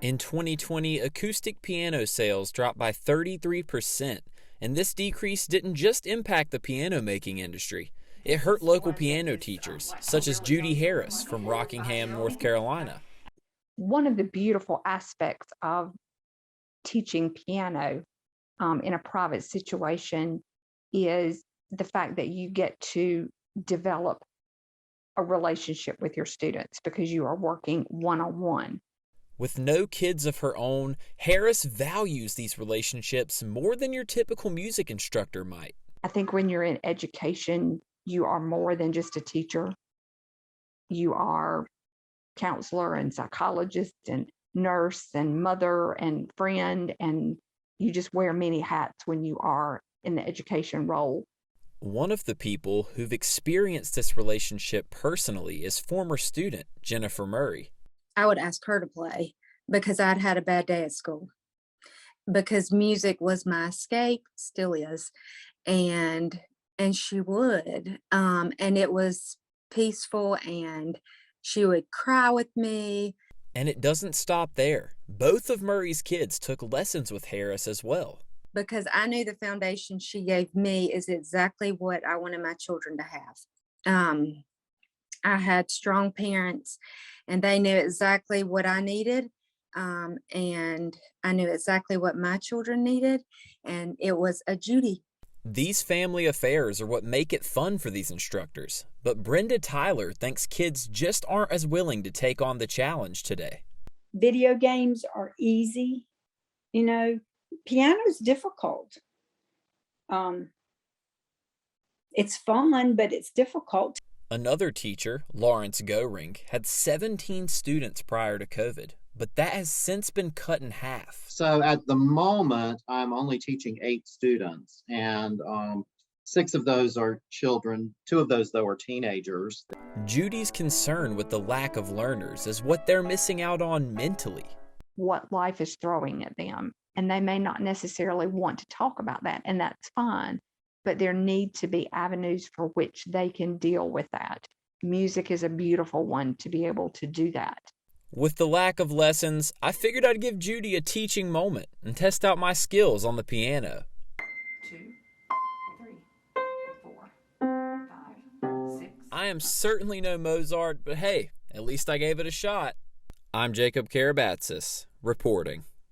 In 2020, acoustic piano sales dropped by 33%, and this decrease didn't just impact the piano making industry. It hurt local piano teachers, such as Judy Harris from Rockingham, North Carolina. One of the beautiful aspects of teaching piano in a private situation is the fact that you get to develop a relationship with your students because you are working one-on-one. With no kids of her own, Harris values these relationships more than your typical music instructor might. I think when you're in education, you are more than just a teacher. You are counselor and psychologist and nurse and mother and friend, and you just wear many hats when you are in the education role. One of the people who've experienced this relationship personally is former student Jennifer Murray. I would ask her to play because I'd had a bad day at school, because music was my escape, still is, and she would, and it was peaceful, and she would cry with me. And it doesn't stop there. Both of Murray's kids took lessons with Harris as well. Because I knew the foundation she gave me is exactly what I wanted my children to have. I had strong parents, and they knew exactly what I needed, and I knew exactly what my children needed, and it was a Judy. These family affairs are what make it fun for these instructors, but Brenda Tyler thinks kids just aren't as willing to take on the challenge today. Video games are easy. Piano is difficult. It's fun, but it's difficult. Another teacher, Lawrence Goring, had 17 students prior to COVID, but that has since been cut in half. So at the moment, I'm only teaching 8 students, and 6 of those are children. 2 of those, though, are teenagers. Judy's concern with the lack of learners is what they're missing out on mentally. What life is throwing at them, and they may not necessarily want to talk about that, and that's fine. But there need to be avenues for which they can deal with that. Music is a beautiful one to be able to do that. With the lack of lessons, I figured I'd give Judy a teaching moment and test out my skills on the piano. 2, 3, 4, 5, 6. I am certainly no Mozart, but hey, at least I gave it a shot. I'm Jacob Karabatsos, reporting.